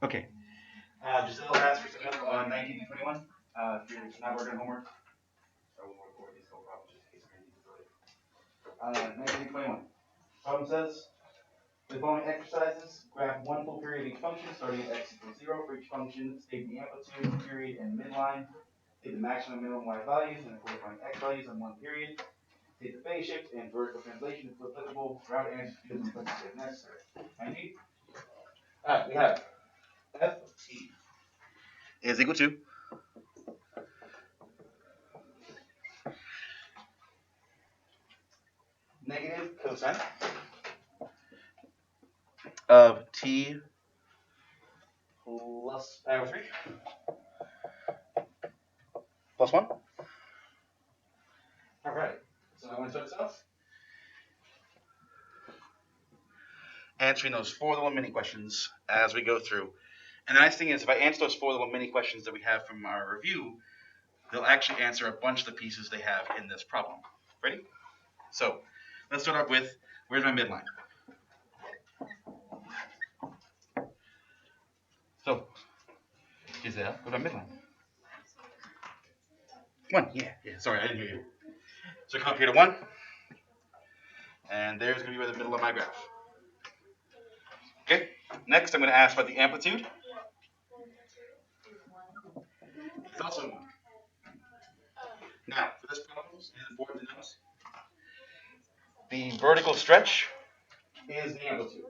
Okay. Giselle asked for some help on 19 to 21. If you're not working on homework, I will record these whole problems just in case you're going to need to 19 to 21. Problem says, the following exercises, graph one full period of each function, starting at x equals 0 for each function, state the amplitude, period, and midline, state the maximum and minimum y values and the corresponding x values on one period, state the phase shift and vertical translation if applicable, route and implicit if necessary. 19? Alright, we have f of t is equal to negative cosine of t plus pi over 3 plus 1. All right, so I want to start this off answering those 4 little mini questions as we go through. And the nice thing is, if I answer those 4 little mini questions that we have from our review, they'll actually answer a bunch of the pieces they have in this problem. Ready? So let's start off with, where's my midline? So, Giselle, where's my midline? 1, yeah, sorry, I didn't hear you. So come up here to 1, and there's going to be where the middle of my graph. Okay, next I'm going to ask about the amplitude. It's also 1. Now, for this problem, it is important to note the vertical stretch is the amplitude.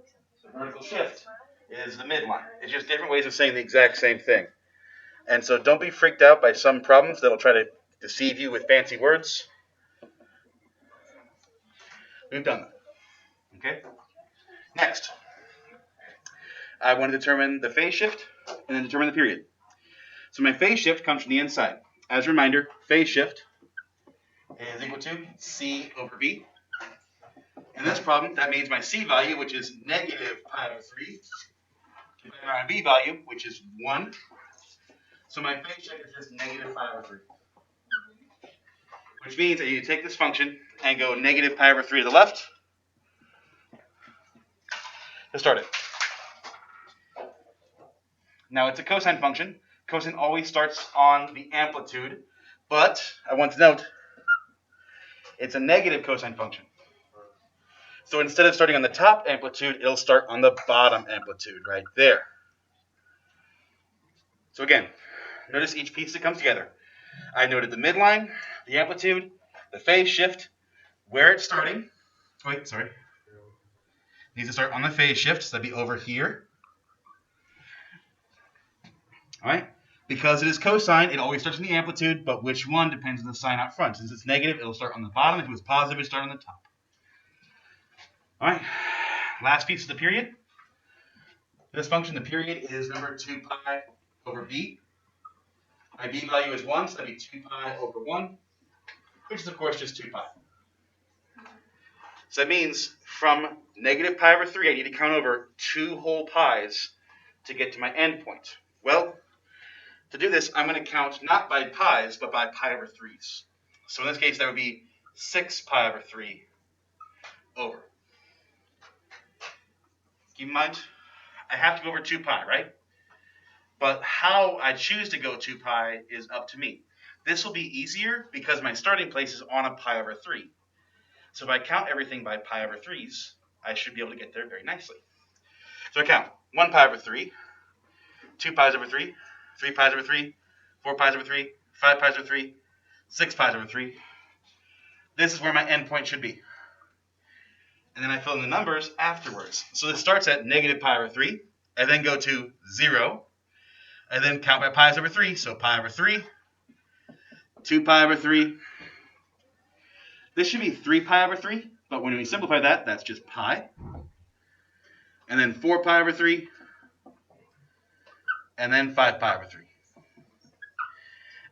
The vertical shift is the midline. It's just different ways of saying the exact same thing. And so don't be freaked out by some problems that'll try to deceive you with fancy words. We've done that. Okay? Next, I want to determine the phase shift and then determine the period. So my phase shift comes from the inside. As a reminder, phase shift is equal to C over V. In this problem, that means my C value, which is negative pi over 3, divided by my V value, which is 1. So my phase shift is just negative pi over 3. Which means that you take this function and go negative pi over 3 to the left to start it. Now it's a cosine function. Cosine always starts on the amplitude, but I want to note it's a negative cosine function. So instead of starting on the top amplitude, it'll start on the bottom amplitude right there. So again, notice each piece that comes together. I noted the midline, the amplitude, the phase shift, where it's starting. Wait, sorry. It needs to start on the phase shift, so that'd be over here. All right? Because it is cosine, it always starts on the amplitude, but which one depends on the sign out front. Since it's negative, it'll start on the bottom. If it was positive, it'd start on the top. All right, last piece is the period. For this function, the period is number 2 pi over b. My b value is 1, so that'd be 2 pi over 1, which is, of course, just 2 pi. So that means from negative pi over 3, I need to count over 2 whole pi's to get to my endpoint. Well, to do this, I'm going to count not by pi's, but by pi over 3's. So in this case, that would be 6 pi over 3 over. Keep in mind, I have to go over 2 pi, right? But how I choose to go 2 pi is up to me. This will be easier because my starting place is on a pi over 3. So if I count everything by pi over 3's, I should be able to get there very nicely. So I count 1 pi over 3, 2 pi's over 3, 3 pi's over 3, 4 pi's over 3, 5 pi's over 3, 6 pi's over 3. This is where my endpoint should be. And then I fill in the numbers afterwards. So this starts at negative pi over 3. I then go to 0. I then count by pi's over 3. So pi over 3, 2 pi over 3. This should be 3 pi over 3. But when we simplify that, that's just pi. And then 4 pi over 3. And then 5 pi over 3.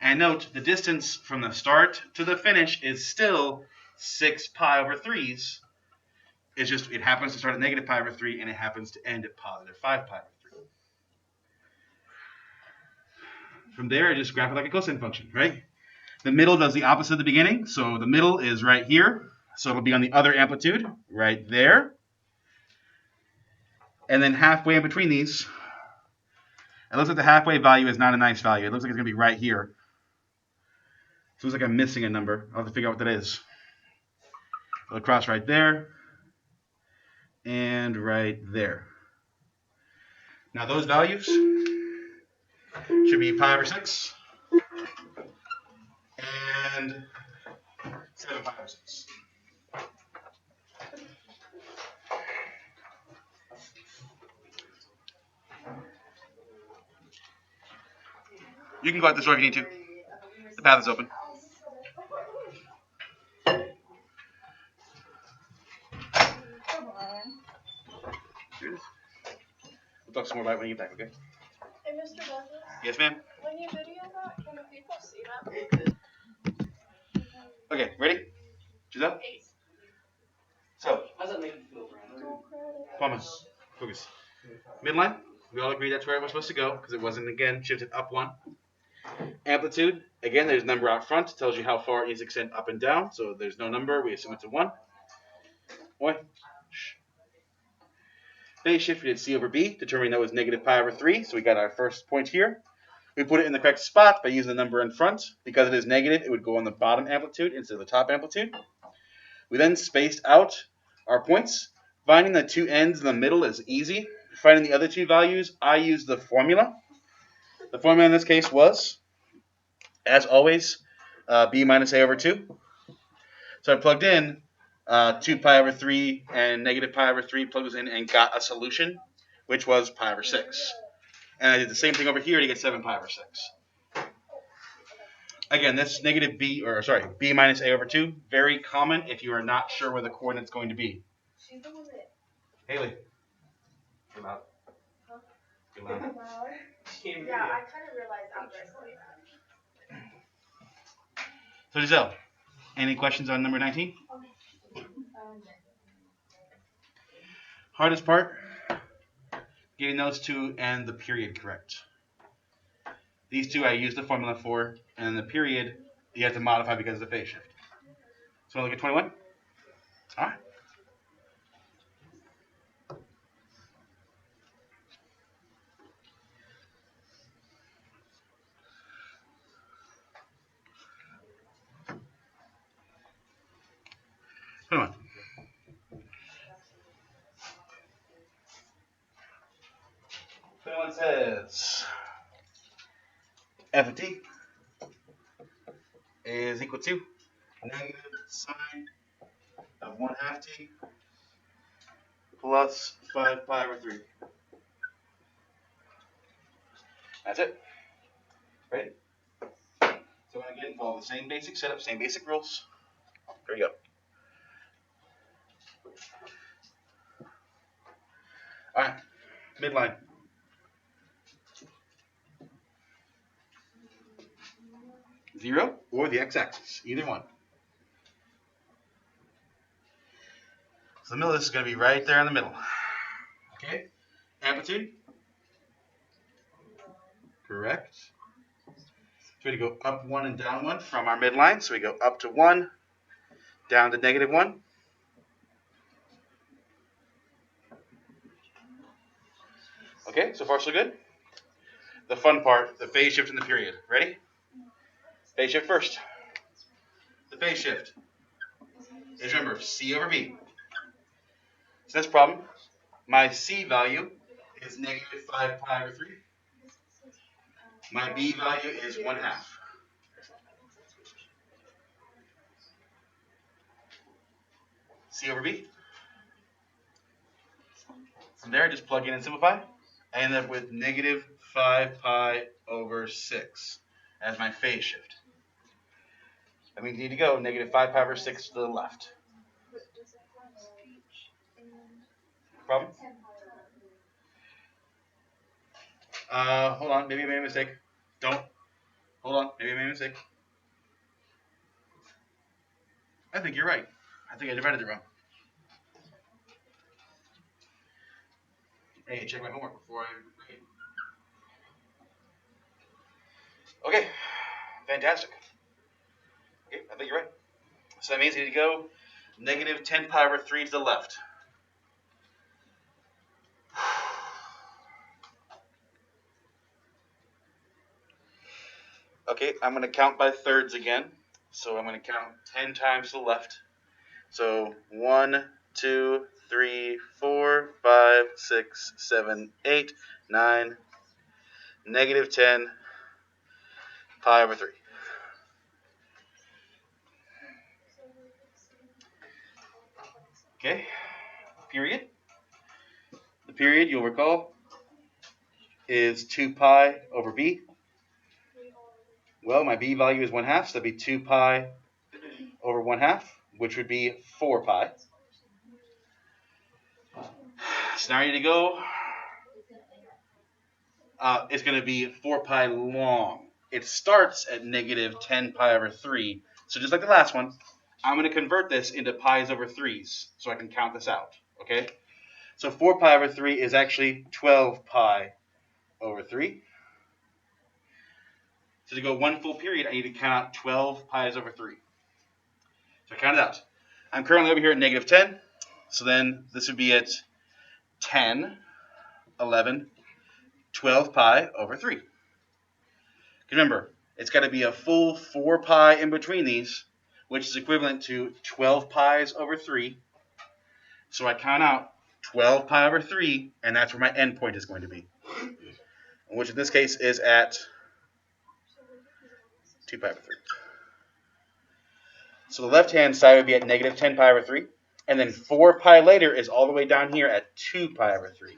And note, the distance from the start to the finish is still 6 pi over 3's. It's just, it happens to start at negative pi over 3, and it happens to end at positive 5 pi over 3. From there, I just graph it like a cosine function, right? The middle does the opposite of the beginning. So the middle is right here. So it'll be on the other amplitude, right there. And then halfway in between these, It looks like the halfway value is not a nice value. It looks like it's going to be right here. So it looks like I'm missing a number. I'll have to figure out what that is. It'll cross right there and right there. Now those values should be pi over 6 and 7 pi over 6. You can go out this door if you need to. The path is open. We'll talk some more about it when you get back, okay? Hey, Mr. Douglas. Yes, ma'am? When you video that, can the people see that? Okay, ready? Giselle? So, How does that make you feel, Brandon? promise. Focus. Midline. We all agree that's where it was supposed to go because it wasn't, again, shifted up 1. Amplitude. Again, there's a number out front. It tells you how far it needs to extend up and down. So there's no number. We assume it's a 1. Boy. Phase shift, we did C over B, determining that was negative pi over 3. So we got our first point here. We put it in the correct spot by using the number in front. Because it is negative, it would go on the bottom amplitude instead of the top amplitude. We then spaced out our points. Finding the two ends in the middle is easy. Finding the other two values, I used the formula. The formula in this case was, as always, b minus a over 2. So I plugged in 2 pi over 3 and negative pi over 3, plugged those in and got a solution, which was pi over 6. And I did the same thing over here to get 7 pi over 6. Again, this negative b minus a over 2, very common if you are not sure where the coordinate's going to be. Haley. You're loud. Huh? You're loud. Yeah, I kind of realized after I saw that. So Giselle, any questions on number 19? Hardest part, getting those two and the period correct. These two I used the formula for, and the period you have to modify because of the phase shift. So I look at 21? All right. Come on. 21 says f of t is equal to negative sine of 1/2 t plus 5 pi over 3. That's it. Right? So again, follow the same basic setup, same basic rules. There you go. All right, midline. Zero or the x-axis, either one. So the middle of this is going to be right there in the middle. Okay, amplitude. Correct. So we go up 1 and down 1 from our midline. So we go up to 1, down to negative 1. Okay, so far so good. The fun part, the phase shift and the period. Ready? Phase shift first. The phase shift is, remember, C over B. So this problem, my C value is negative 5 pi over 3. My B value is 1/2. C over B. From there, just plug in and simplify. I end up with negative 5 pi over 6 as my phase shift. That means you need to go negative 5 pi over 6 to the left. Problem? Hold on, maybe I made a mistake. Don't. Hold on, maybe I made a mistake. I think you're right. I think I divided it wrong. Hey, check my homework before I read. Okay, fantastic. Okay, I think you're right. So that means you need to go negative 10 pi over 3 to the left. Okay, I'm going to count by thirds again. So I'm going to count 10 times to the left. So 1, 2, 3, 4, 5, 6, 7, 8, 9, negative 10, pi over 3. Okay, period. The period, you'll recall, is 2 pi over b. Well, my b value is 1/2, so that'd be 2 pi over 1/2, which would be 4 pi. So now I need to go. It's going to be 4 pi long. It starts at negative 10 pi over 3. So just like the last one, I'm going to convert this into pi's over 3's so I can count this out. Okay? So 4 pi over 3 is actually 12 pi over 3. So to go one full period, I need to count out 12 pi's over 3. So I count it out. I'm currently over here at negative 10. So then this would be at 10, 11, 12 pi over 3. Remember, it's got to be a full 4 pi in between these, which is equivalent to 12 pi's over 3. So I count out 12 pi over 3, and that's where my endpoint is going to be, which in this case is at 2 pi over 3. So the left-hand side would be at negative 10 pi over 3, and then 4 pi later is all the way down here at 2 pi over 3.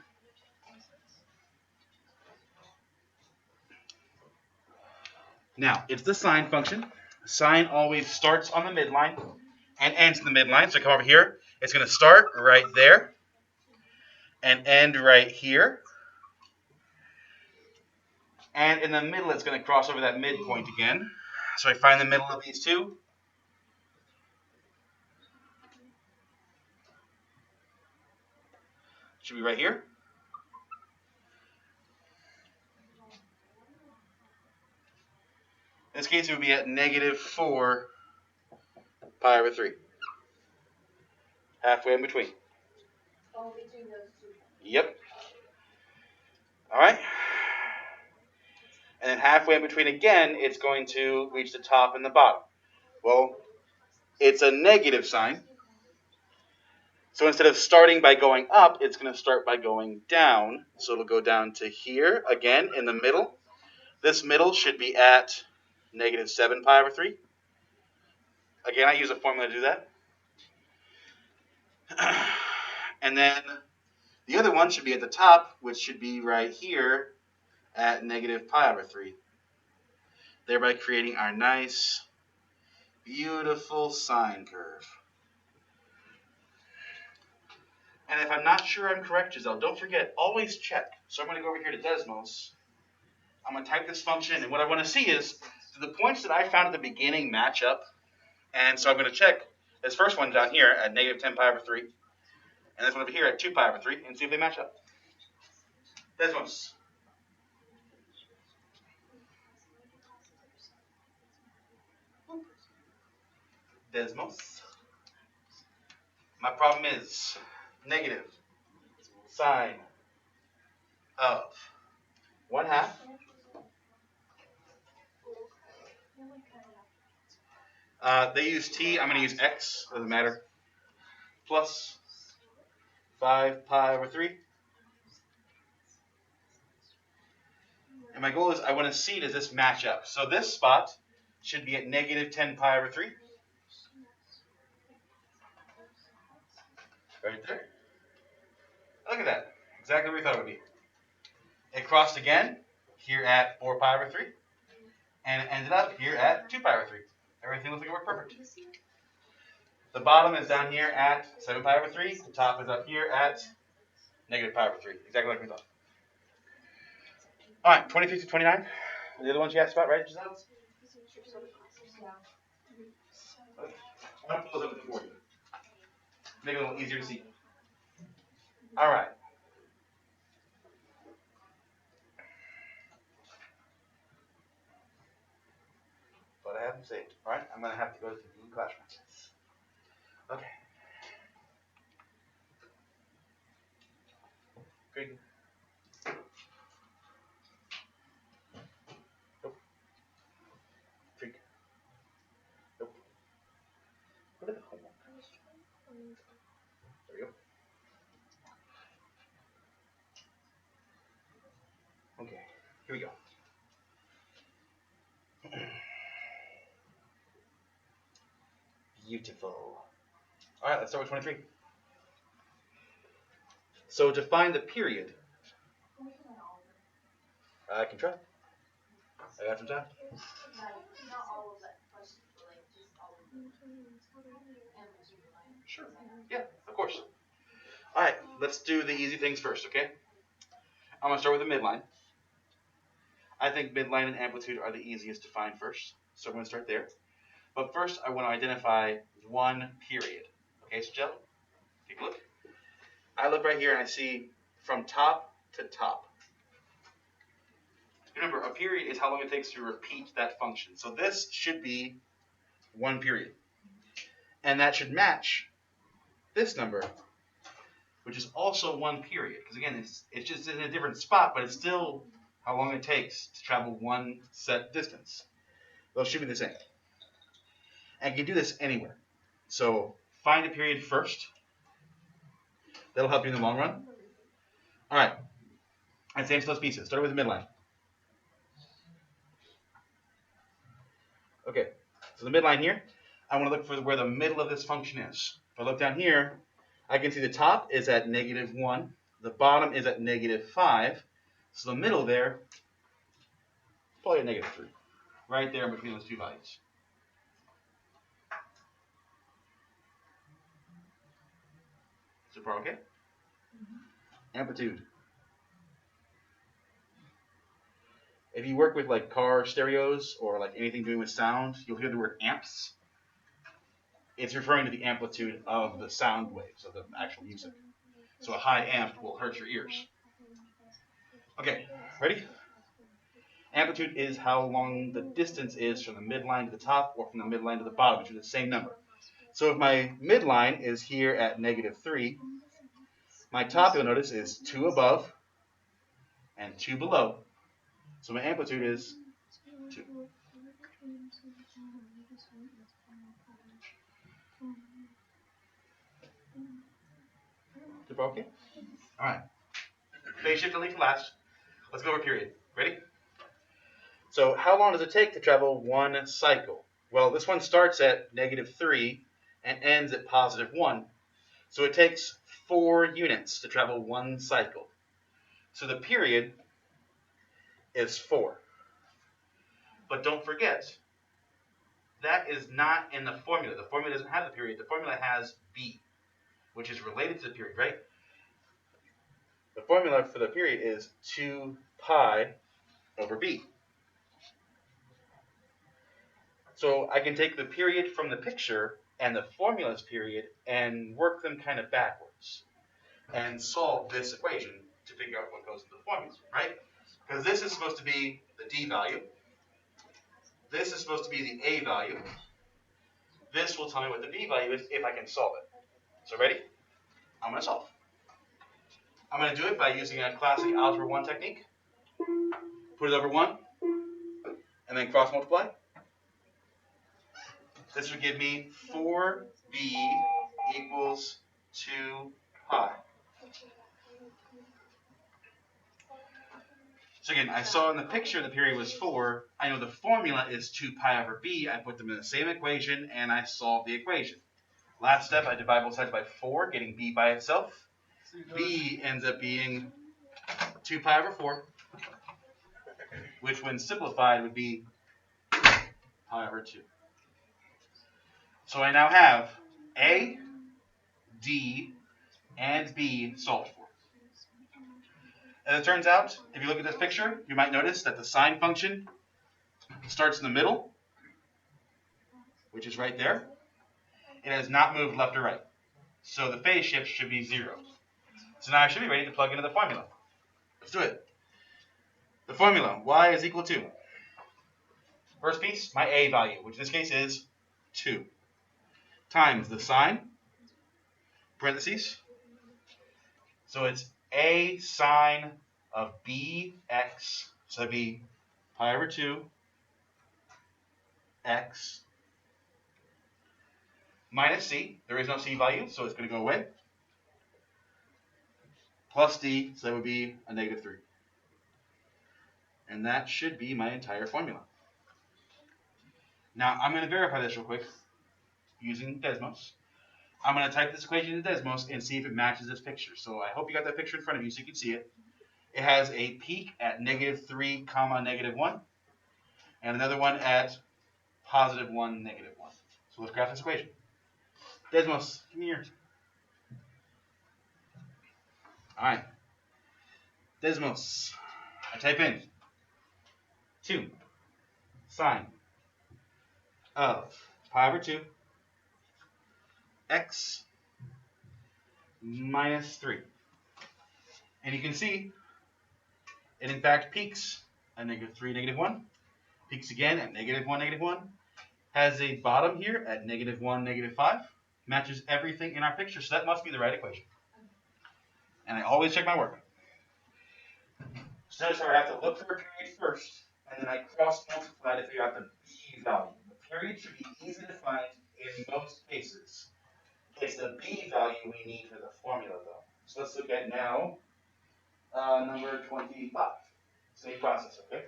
Now, it's the sine function. Sine always starts on the midline and ends in the midline. So I come over here. It's going to start right there and end right here. And in the middle, it's going to cross over that midpoint again. So I find the middle of these two. Should be right here. In this case, it would be at negative 4 pi over 3. Halfway in between. Oh, between those two. Yep. All right. And then halfway in between again, it's going to reach the top and the bottom. Well, it's a negative sign. So instead of starting by going up, it's going to start by going down. So it'll go down to here again in the middle. This middle should be at negative 7 pi over 3. Again, I use a formula to do that. And then the other one should be at the top, which should be right here at negative pi over 3. Thereby creating our nice, beautiful sine curve. And if I'm not sure I'm correct, Giselle, don't forget, always check. So I'm going to go over here to Desmos. I'm going to type this function, and what I want to see is, do the points that I found at the beginning match up? And so I'm going to check this first one down here at negative 10 pi over 3, and this one over here at 2 pi over 3, and see if they match up. Desmos. Desmos. My problem is negative sine of 1/2 they use t, I'm going to use x, doesn't matter, plus 5 pi over 3. And my goal is I want to see, does this match up? So this spot should be at negative 10 pi over 3. Right there. Look at that. Exactly what we thought it would be. It crossed again here at 4 pi over 3. And it ended up here at 2 pi over 3. Everything looks like it worked perfect. The bottom is down here at 7 pi over 3. The top is up here at negative pi over 3. Exactly like we thought. All right, 23 to 29. The other ones you asked about, right, Giselle? Okay. I'm going to pull those up for you. Make it a little easier to see. All right. But I haven't saved. All right, I'm going to have to go to the Google Classroom. Okay. Trig. Here we go. Beautiful. All right, let's start with 23. So to find the period, I can try. I got some time. Sure. Yeah, of course. All right, let's do the easy things first, okay? I'm going to start with the midline. I think midline and amplitude are the easiest to find first, so I'm going to start there. But first, I want to identify one period. Okay, so Jelly, take a look. I look right here and I see from top to top. Remember, a period is how long it takes to repeat that function. So this should be one period. And that should match this number, which is also one period. Because again, it's just in a different spot, but it's still how long it takes to travel one set distance. Those should be the same. And you can do this anywhere. So find a period first. That'll help you in the long run. All right. And same to those pieces. Start with the midline. Okay. So the midline here, I want to look for where the middle of this function is. If I look down here, I can see the top is at -1. The bottom is at -5. So the middle there is probably at -3. Right there in between those two values. So far, okay? Amplitude. If you work with like car stereos or like anything doing with sound, you'll hear the word amps. It's referring to the amplitude of the sound waves of the actual music. So a high amp will hurt your ears. Okay, ready? Amplitude is how long the distance is from the midline to the top or from the midline to the bottom, which is the same number. So if my midline is here at -3, my top, you'll notice, is 2 above and 2 below. So my amplitude is 2. Okay? All right. Phase shift delete to last. Let's go over period. Ready? So how long does it take to travel one cycle? Well, this one starts at -3 and ends at +1. So it takes 4 units to travel one cycle. So the period is 4. But don't forget, that is not in the formula. The formula doesn't have the period. The formula has b, which is related to the period, right? The formula for the period is 2 pi over b. So I can take the period from the picture and the formula's period and work them kind of backwards and solve this equation to figure out what goes into the formula, right? Because this is supposed to be the d value. This is supposed to be the a value. This will tell me what the b value is if I can solve it. So ready? I'm going to solve. I'm going to do it by using a classic algebra 1 technique. Put it over 1, and then cross multiply. This would give me 4b equals 2 pi. So again, I saw in the picture the period was 4. I know the formula is 2 pi over b. I put them in the same equation, and I solve the equation. Last step, I divide both sides by 4, getting b by itself. B ends up being 2 pi over 4, which when simplified would be pi over 2. So I now have A, D, and B solved for. As it turns out, if you look at this picture, you might notice that the sine function starts in the middle, which is right there. It has not moved left or right. So the phase shift should be 0. So now I should be ready to plug into the formula. Let's do it. The formula, y is equal to, first piece, my a value, which in this case is 2, times the sine, parentheses. So it's a sine of bx, so that'd be pi over 2 x minus c. There is no c value, so it's going to go away. Plus d, so that would be a -3. And that should be my entire formula. Now, I'm going to verify this real quick using Desmos. I'm going to type this equation into Desmos and see if it matches this picture. So I hope you got that picture in front of you so you can see it. It has a peak at -3, -1, and another one at +1, -1. So let's graph this equation. Desmos, come here. All right. Desmos. I type in 2 sine of pi/2 x -3. And you can see it in fact peaks at -3, -1. Peaks again at -1, -1. Has a bottom here at -1, -5. Matches everything in our picture, so that must be the right equation. And I always check my work. So notice how I have to look for a period first, and then I cross multiply to figure out the b value. The period should be easy to find in most cases. It's the b value we need for the formula, though. So let's look at now number 25. Same process, okay?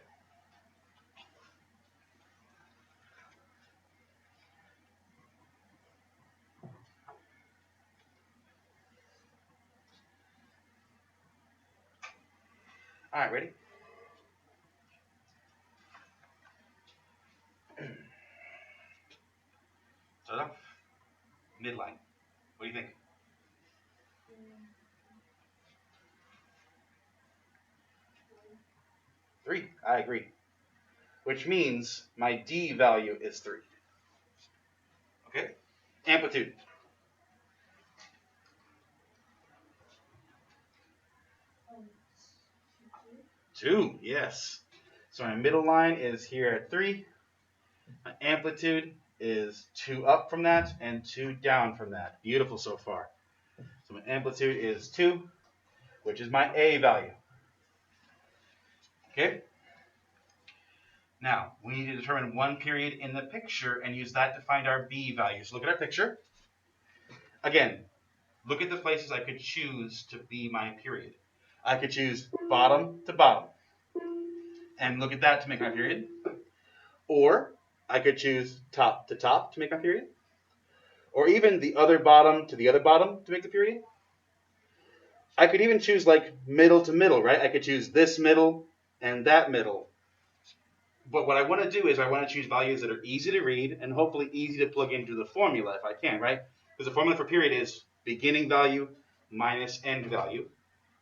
All right, ready? Start off. Midline. What do you think? 3. I agree. Which means my d value is 3. Okay? Amplitude. 2, yes. So my middle line is here at 3. My amplitude is 2 up from that and 2 down from that. Beautiful so far. So my amplitude is 2, which is my a value. Okay? Now, we need to determine one period in the picture and use that to find our b value. So look at our picture. Again, look at the places I could choose to be my period. I could choose bottom to bottom. And look at that to make my period. Or I could choose top to top to make my period. Or even the other bottom to the other bottom to make the period. I could even choose like middle to middle, right? I could choose this middle and that middle. But what I want to do is I want to choose values that are easy to read and hopefully easy to plug into the formula if I can, right? Because the formula for period is beginning value minus end value.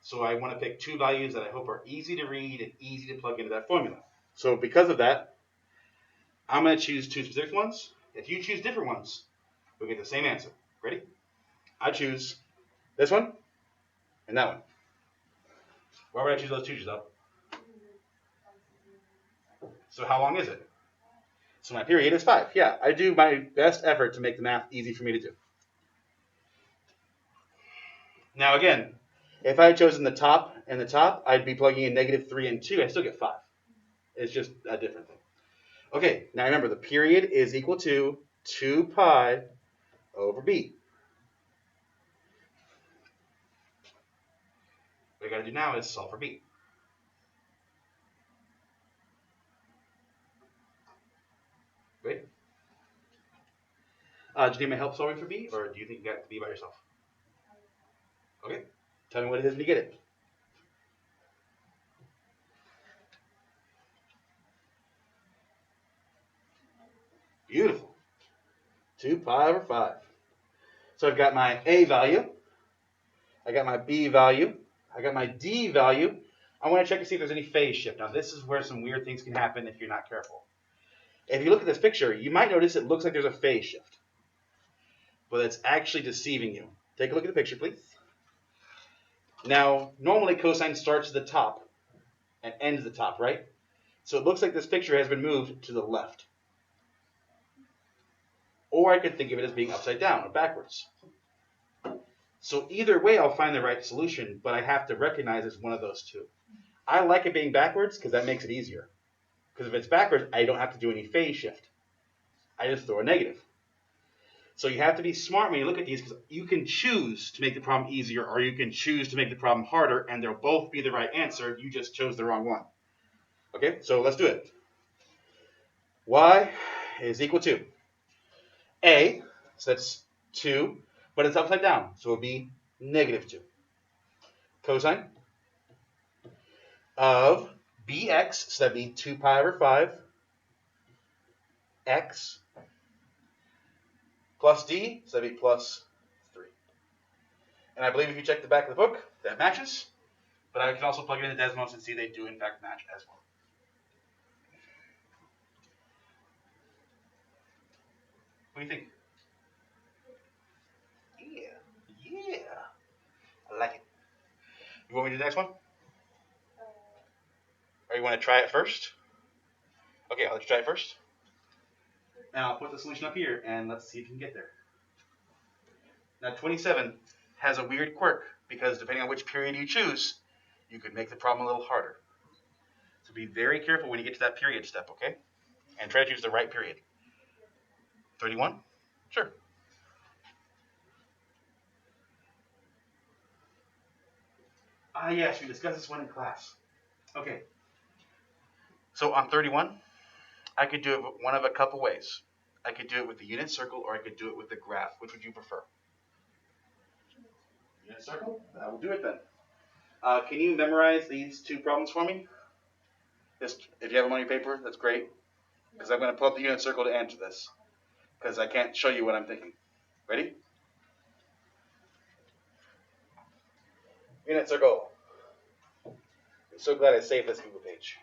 So I want to pick 2 values that I hope are easy to read and easy to plug into that formula. So because of that, I'm going to choose 2 specific ones. If you choose different ones, we'll get the same answer. Ready? I choose this one and that one. Why would I choose those 2, Giselle? So how long is it? So my period is 5. Yeah, I do my best effort to make the math easy for me to do. Now again, if I had chosen the top and the top, I'd be plugging in -3 and 2. I still get 5. It's just a different thing. Okay, now remember the period is equal to 2 pi over b. What I got to do now is solve for b. Right? Do you need my help solving for b, or do you think you got to b by yourself? Okay, tell me what it is when you get it. Beautiful. 2 pi over 5. So I've got my a value. I got my b value. I got my d value. I want to check to see if there's any phase shift. Now this is where some weird things can happen if you're not careful. If you look at this picture, you might notice it looks like there's a phase shift. But it's actually deceiving you. Take a look at the picture, please. Now, normally cosine starts at the top and ends at the top, right? So it looks like this picture has been moved to the left. Or I could think of it as being upside down or backwards. So either way, I'll find the right solution, but I have to recognize it's one of those 2. I like it being backwards because that makes it easier. Because if it's backwards, I don't have to do any phase shift. I just throw a negative. So you have to be smart when you look at these because you can choose to make the problem easier or you can choose to make the problem harder and they'll both be the right answer. You just chose the wrong one. Okay, so let's do it. Y is equal to A, so that's 2, but it's upside down, so it'll be negative 2. Cosine of bx, so that'd be 2 pi over 5, x plus d, so that'd be plus 3. And I believe if you check the back of the book, that matches. But I can also plug it into Desmos and see they do in fact match as well. What do you think? Yeah. I like it. You want me to do the next one? Or you want to try it first? Okay, I'll let you try it first. And I'll put the solution up here, and let's see if you can get there. Now, 27 has a weird quirk, because depending on which period you choose, you could make the problem a little harder. So be very careful when you get to that period step, okay? And try to choose the right period. 31? Sure. Ah, yes, we discussed this one in class. Okay. So on 31, I could do it one of a couple ways. I could do it with the unit circle, or I could do it with the graph. Which would you prefer? Unit circle? I will do it then. Can you memorize these two problems for me? Just, if you have them on your paper, that's great. Because I'm going to pull up the unit circle to answer this. Because I can't show you what I'm thinking. Ready? Unit circle. I'm so glad I saved this Google page.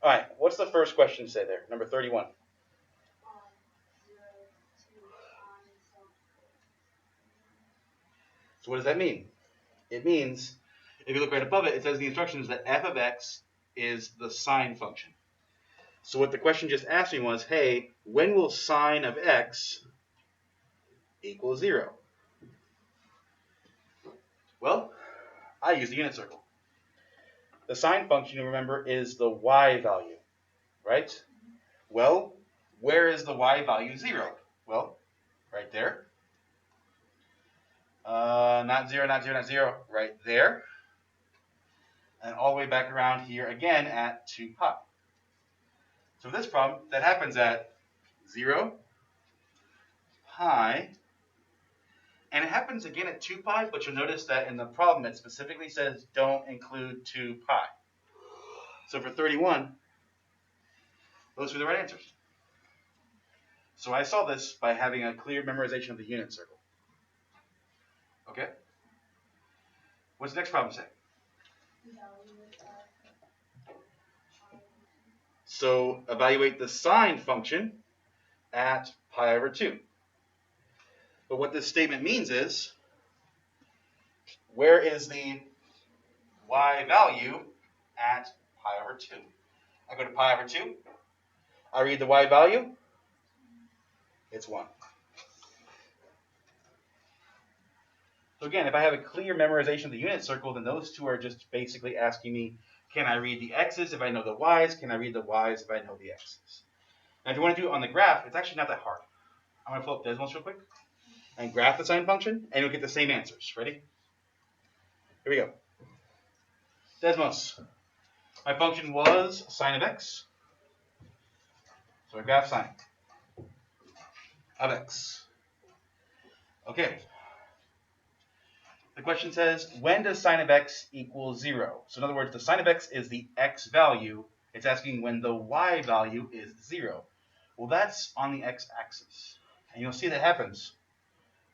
All right, what's the first question say there? Number 31. So what does that mean? It means, if you look right above it, it says in the instructions that f of x is the sine function. So what the question just asked me was, hey, when will sine of x equal 0? Well, I use the unit circle. The sine function, you remember, is the y value, right? Well, where is the y value 0? Well, right there. Not 0, not 0, not 0. Right there. And all the way back around here again at 2 pi. So this problem, that happens at 0, pi, and it happens again at 2 pi, but you'll notice that in the problem it specifically says don't include 2 pi. So for 31, those are the right answers. So I saw this by having a clear memorization of the unit circle. Okay? What's the next problem say? So evaluate the sine function at pi over 2. But what this statement means is, where is the y value at pi over 2? I go to pi over 2. I read the y value. It's 1. So again, if I have a clear memorization of the unit circle, then those two are just basically asking me, can I read the x's if I know the y's? Can I read the y's if I know the x's? Now, if you want to do it on the graph, it's actually not that hard. I'm going to pull up Desmos real quick and graph the sine function, and you'll get the same answers. Ready? Here we go. Desmos. My function was sine of x. So I graph sine of x. Okay. The question says, when does sine of x equal 0? So in other words, the sine of x is the x value. It's asking when the y value is 0. Well, that's on the x-axis. And you'll see that happens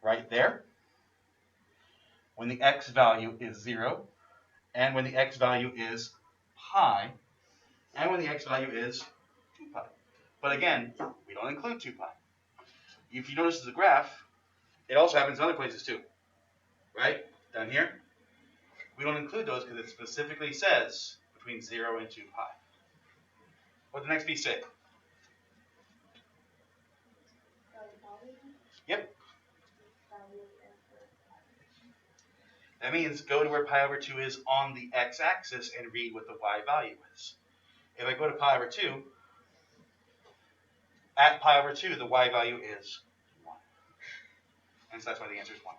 right there when the x value is 0, and when the x value is pi, and when the x value is 2 pi. But again, we don't include 2 pi. If you notice the graph, it also happens in other places too. Right? Down here. We don't include those because it specifically says between 0 and 2 pi. What the next piece say? Yep. That means go to where pi over 2 is on the x-axis and read what the y value is. If I go to pi over 2, at pi over 2, the y value is 1. And so that's why the answer is 1.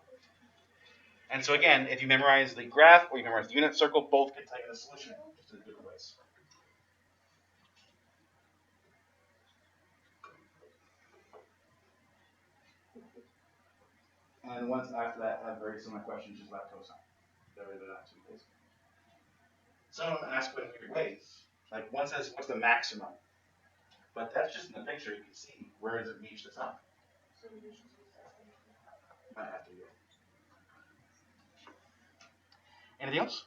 And so again, if you memorize the graph or you memorize the unit circle, both can tell you the solution just in different ways. And the ones after that have very similar questions just about cosine. They're not too basic. Some of them ask what in weird ways. Like one says, what's the maximum? But that's just in the picture. You can see where does it reach the top. So we should use that. Might have to go. Anything else?